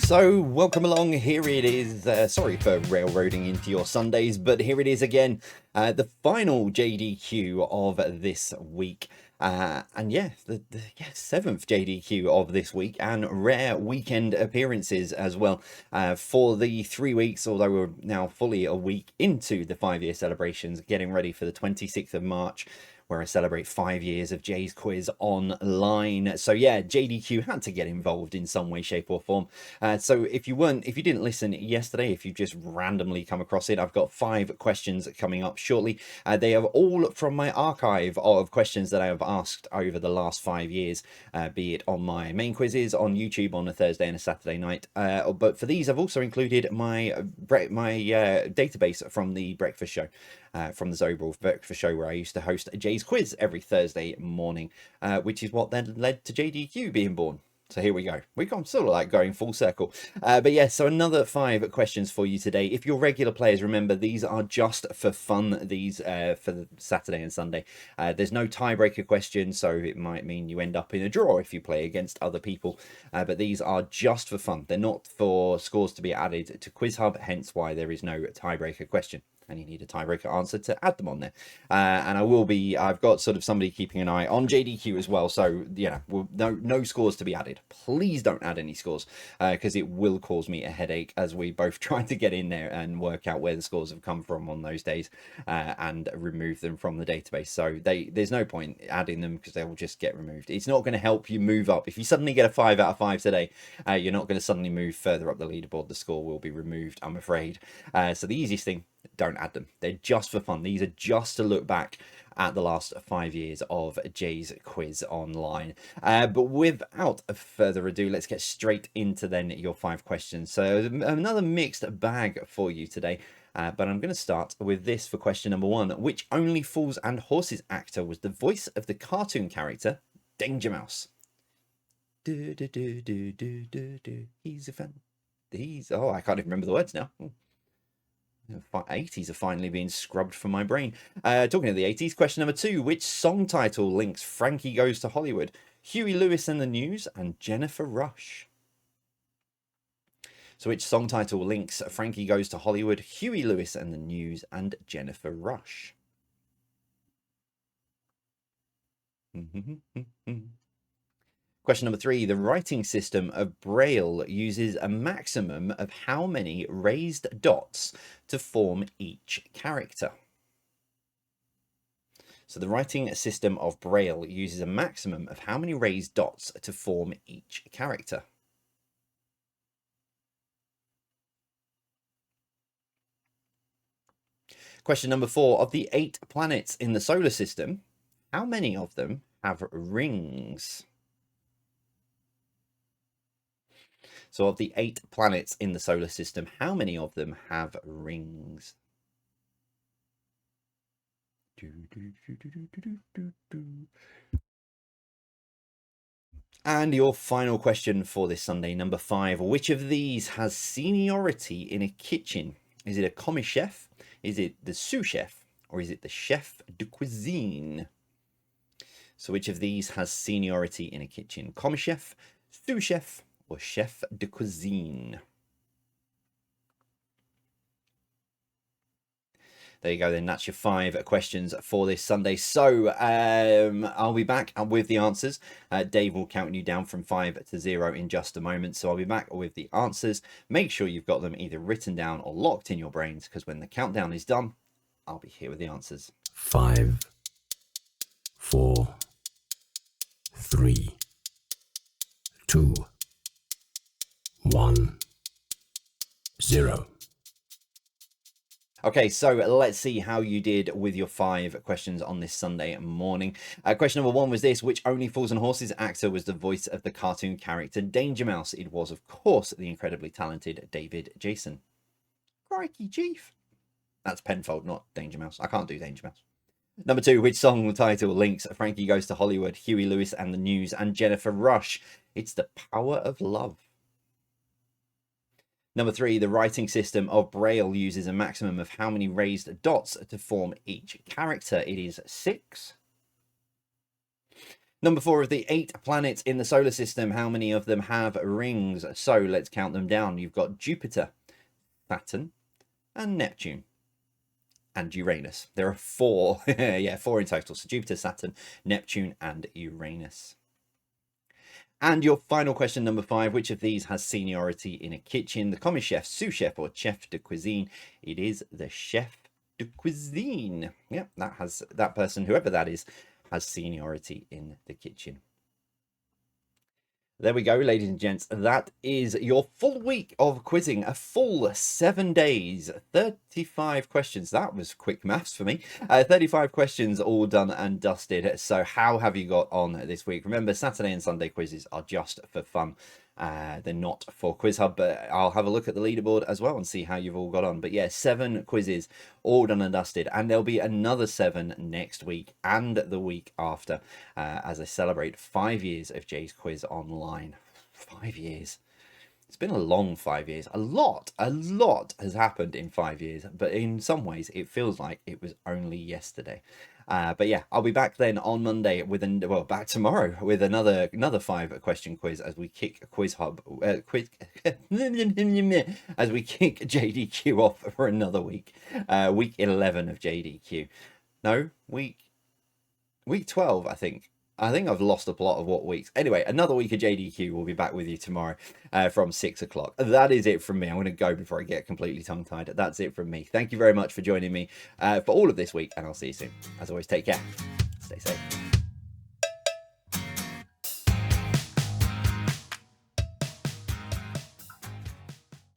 So welcome along. Here it is. Sorry for railroading into your Sundays, but here it is again, the final JDQ of this week. And yeah, the seventh JDQ of this week, and rare weekend appearances as well for the 3 weeks, although we're now fully a week into the 5-year celebrations, getting ready for the 26th of March, where I celebrate 5 years of Jay's Quiz online. So yeah, JDQ had to get involved in some way, shape or form. So if you didn't listen yesterday, if you just randomly come across it, I've got 5 questions coming up shortly. They are all from my archive of questions that I have asked over the last 5 years, be it on my main quizzes on YouTube on a Thursday and a Saturday night. But for these, I've also included my database from the breakfast show. From the Zobril Breakfast Show, where I used to host Jay's Quiz every Thursday morning, which is what then led to JDQ being born. So here we go. I'm sort of like going full circle. But yeah, so another 5 questions for you today. If you're regular players, remember these are just for fun. These for the Saturday and Sunday. There's no tiebreaker question, so it might mean you end up in a draw if you play against other people. But these are just for fun. They're not for scores to be added to Quiz Hub, hence why there is no tiebreaker question. And you need a tiebreaker answer to add them on there. And I've got sort of somebody keeping an eye on JDQ as well. So, you know, no scores to be added. Please don't add any scores, because it will cause me a headache as we both try to get in there and work out where the scores have come from on those days, and remove them from the database. So there's no point adding them, because they will just get removed. It's not going to help you move up. If you suddenly get a 5 out of 5 today, you're not going to suddenly move further up the leaderboard. The score will be removed, I'm afraid. So the easiest thing, don't add them. They're just for fun. These are just to look back at the last 5 years of Jay's Quiz online. But without further ado, let's get straight into then your 5 questions. So another mixed bag for you today. But I'm going to start with this for question number 1. Which Only Fools and Horses actor was the voice of the cartoon character Danger Mouse? He's a fan. Oh, I can't even remember the words now. 80s are finally being scrubbed from my brain. Talking of the 80s, question number 2. Which song title links Frankie Goes to Hollywood, Huey Lewis and the News, and Jennifer Rush? So which song title links Frankie Goes to Hollywood, Huey Lewis and the News, and Jennifer Rush? Question number 3. The writing system of Braille uses a maximum of how many raised dots to form each character? So the writing system of Braille uses a maximum of how many raised dots to form each character? Question number 4. Of the 8 planets in the solar system, how many of them have rings? So of the 8 planets in the solar system, how many of them have rings? And your final question for this Sunday, number 5. Which of these has seniority in a kitchen? Is it a commis chef? Is it the sous chef? Or is it the chef de cuisine? So which of these has seniority in a kitchen? Commis chef, sous chef, or chef de cuisine? There you go then, that's your 5 questions for this Sunday. So I'll be back with the answers. Dave will count you down from 5 to 0 in just a moment. So I'll be back with the answers. Make sure you've got them either written down or locked in your brains, because when the countdown is done, I'll be here with the answers. 5, 4, 3, 2, 1, 0. Okay, so let's see how you did with your 5 questions on this Sunday morning. Question number 1 was this. Which Only Fools and Horses actor was the voice of the cartoon character Danger Mouse? It was, of course, the incredibly talented David Jason. Crikey, Chief. That's Penfold, not Danger Mouse. I can't do Danger Mouse. Number 2, which song title links Frankie Goes to Hollywood, Huey Lewis and the News, and Jennifer Rush? It's The Power of Love. Number 3, the writing system of Braille uses a maximum of how many raised dots to form each character? It is 6. Number 4 of the 8 planets in the solar system, how many of them have rings? So let's count them down. You've got Jupiter, Saturn, and Neptune, and Uranus. There are 4, yeah, 4 in total. So Jupiter, Saturn, Neptune, and Uranus. And your final question, number 5, which of these has seniority in a kitchen? The commis chef, sous chef, or chef de cuisine? It is the chef de cuisine. Yeah, that person, whoever that is, has seniority in the kitchen. There we go, ladies and gents. That is your full week of quizzing. A full 7 days, 35 questions. That was quick maths for me. 35 questions all done and dusted. So how have you got on this week? Remember, Saturday and Sunday quizzes are just for fun. They're not for Quiz Hub, but I'll have a look at the leaderboard as well and see how you've all got on. But yeah, 7 quizzes all done and dusted, and there'll be another 7 next week and the week after as I celebrate 5 years of Jay's Quiz Online. 5 years. It's been a long 5 years. A lot has happened in 5 years, but in some ways it feels like it was only yesterday. But yeah, I'll be back then on Monday with back tomorrow with another 5 question quiz as we kick Quiz Hub as we kick JDQ off for another week. Week 11 of JDQ. No, week 12, I think. I've lost a plot of what weeks. Anyway, another week of JDQ. We'll be back with you tomorrow from 6 o'clock. That is it from me. I'm going to go before I get completely tongue-tied. That's it from me. Thank you very much for joining me for all of this week, and I'll see you soon. As always, take care. Stay safe.